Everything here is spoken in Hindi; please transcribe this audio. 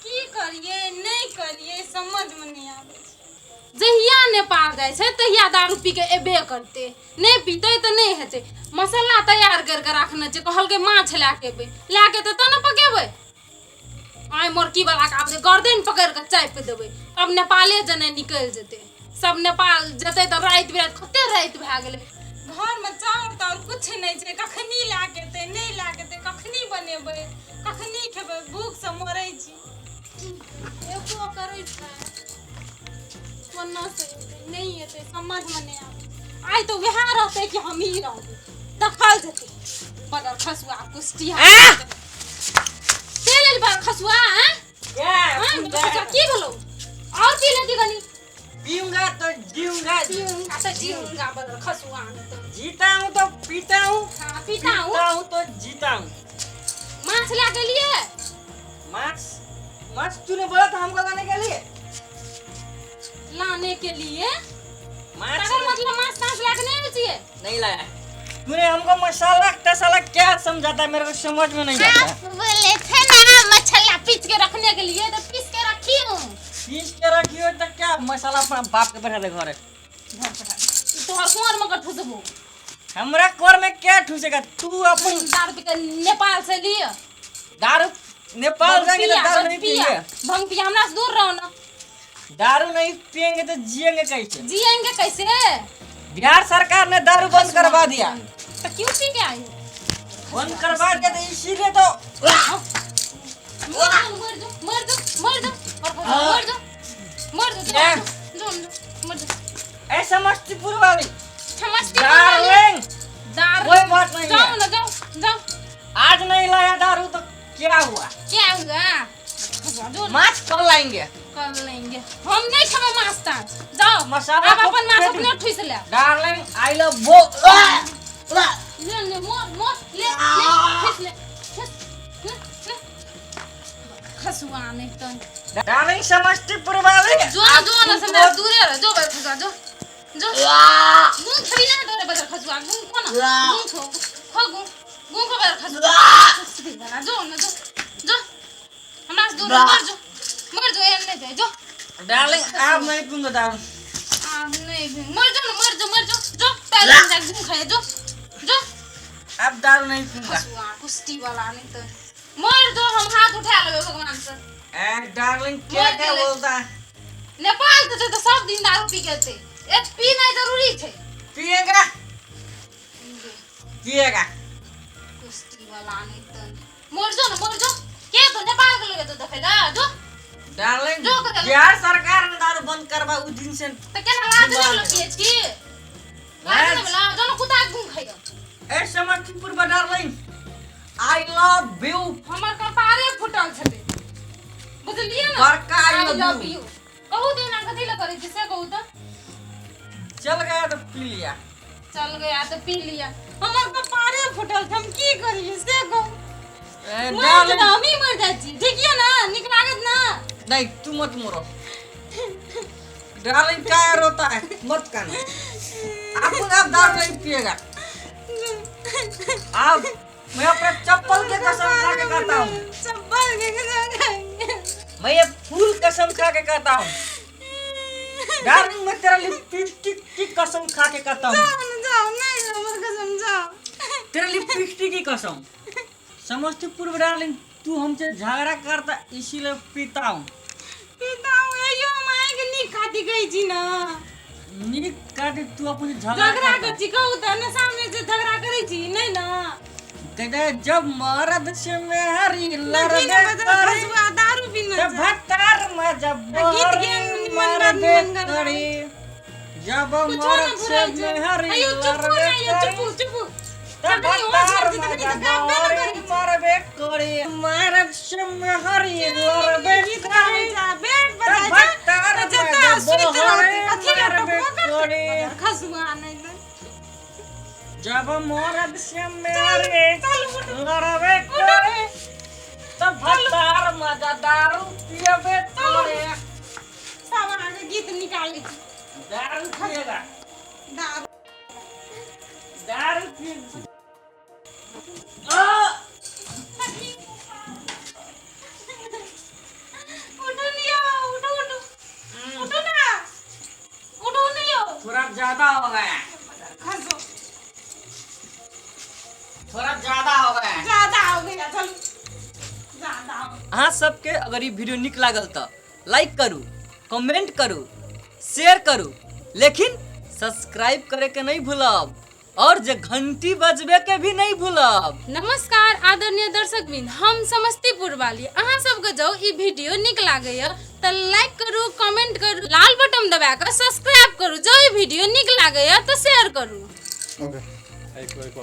की करिए नहीं करिए समझ में नहीं आवे। जहिया नेपाल जाए छे तहिया दारू पी के एबे करते, नहीं पीते तो नहीं हेते। मसाला तैयार करके रखने छे, कहल के माछ लाके एबे, लाके तो न पकेबे। आय मोरकी वाला का आपने गर्दन पकड़ के चाय पे देबे, तब नेपाले जने निकल जेते। सब नेपाल जते तो रात बिरात कते रात भए गेले। घर में चाउर ताउर कुछ नहीं छे, कखनी लाके ते नहीं लाके ते कखनी बनेबे, कखनी खेबे, भूख से मरै छी। एको करे छै वरना से नहीं हेते, समझ में नहीं आवे। आय तो वहां रहते कि हम ही रहबे, दखल जेते बदर खसुआ कुष्टिया तेल बार खसुआ हैं क्या की बोलो और पी लेती गनी पीऊंगा तो जीऊंगा बदर खसुआ तो जीता हूँ तो पीता हूँ। हां पीता हूं तो जीता हूँ। माछ ला के लिए माछ तूने बोला था हमको लाने के लिए। माछ मतलब माछ ताछ ला के नहीं चाहिए। नहीं लाया तूने हमको। मसाला तसाला क्या समझाता है मेरे को समझ में नहीं आता। आप बोले थे ना मसाला पीस के रखने के लिए, तो पीस के रखी हूं। पीस के रखी हो तो क्या मसाला अपना बाप के बैठा दे घरे। तो हर कुंवर में कठू देबो। हमरा कोर में क्या ठूसेगा तू। अपन दारू पी के नेपाल से लिए दारू नेपाल जाएंगे तो दारू नहीं पिएंगे। भंग पिया हमरा से दूर रहो ना। दारू नहीं पिएंगे तो जिएंगे कैसे। जिएंगे कैसे? बिहार सरकार ने दारू बंद करवा दिया। तो क्यों पी के आए? बंद करवा दिया तो इसीलिए तो ऐ समस्तीपुर वाली डार्लिंग कोई बात नहीं जाओ ना जाओ आज नहीं लाया दारू तो क्या हुआ। क्या हुआ? माछ कब लाएंगे। कर लेंगे हम नहीं खावे माछ ताछ। जाओ मसाला अब अपन माछ अपने ठुस ले। डार्लिंग आई लव बो ले मोर ले ठुस ले खसुआ नहीं तो डार्लिंग समस्तीपुर वाली जो ना से मेरा दूर है। जो बैठ खसुआ जो मुंह खरी ना तोरे बदर खसुआ गुं को ना गुं खो बदर खसुआ जो ना जो हमरा से दूर मर जो एने दे जो। डार्लिंग आप नहीं पीऊंगा दारू। आप नहीं मर जो पहले से गुं खाए जो अब दारू नहीं पीऊंगा। खसुआ कुश्ती वाला नहीं तो मर जो। हम हाथ उठा लेबे भगवान से। ए डार्लिंग क्या क्या बोलता है। नेपाल तो सब दिन दारू पी के थे, एक पीना जरूरी थे। पिएगा कुश्ती वाला नहीं तो मर जो के तो नेपाल के लोग तो देखेगा जो। डार्लिंग जो कर बिहार सरकार ने दारू बंद करवा उस दिन से तो केना लाज नहीं बोलो पिए की लाज नहीं बोला जो कुत्ता घूम खाइयो। ए समस्तीपुर में डार्लिंग आई लव यू। हमर कपारे फुटल छते बुझलिए ना। बड़का आई लव यू कहू दे ना कथि ल करे जिसे कहू तो चल गया तो पी लिया। चल गया तो पी लिया। हमर कपारे फुटल हम की करिए से को डार्लिंग हम ही मर जाती। ठीक है ना निक लागत ना। नहीं तू मत मरो। डार्लिंग क्या रोता है मत करना। आप दारू नहीं पिएगा। आप मैं अपने चप्पल के कसम खा के कहता हूँ। चप्पल के कसम मैं ये फूल कसम खा के कहता हूँ। डार्लिंग मैं तेरा लिपस्टिक की कसम खा के कहता हूँ। जाओ नहीं हमर कसम जाओ। तेरा लिपस्टिक की कसम। समस्तीपुर में डार्लिंग तू हमसे झगड़ा करता इसीलिए पीता हूँ। यो माय के नी खाती गई छी ना। नीक काटे तू अपन झगड़ा कर छी कहू त ना सामने से झगड़ा करे छी नहीं ना। कहते जब मर्द से मेहरी लड़बे खसुआ दारू पीना जब भट्टार में जब मर्द करी जब मर्द से मेहरी लड़बे चुप तब भट्टार में जब मरबे करी मर्द से मेहरी लड़बे करी तब भट्टार में जब मरबे करी खसुआ नहीं जब मर्द से मेरे लड़बे करे तब भट्टार में दारू पियबे करे। सब आगे गीत निकाल ली। दारू पिएगा दारू पी ज्यादा हो गया, खसो थोड़ा ज्यादा हो गया। ज्यादा हो गया चलो ज्यादा हो गया। अहाँ सबके अगर ये वीडियो निक लागल तो लाइक करू, कमेंट करू, शेयर करू, लेकिन सब्सक्राइब करे के नहीं भूलब और जे घंटी बजबे के भी नहीं भूलब। नमस्कार आदरणीय दर्शकबिन, हम समस्तीपुर वाली अहाँ सबके जो ई वीडियो निक लागैया तो लाइक करू, कमेंट करू, लाल बटन दबा कर सब्सक्राइब करू, जो ई वीडियो निक लागैया तो शेयर करू। Okay.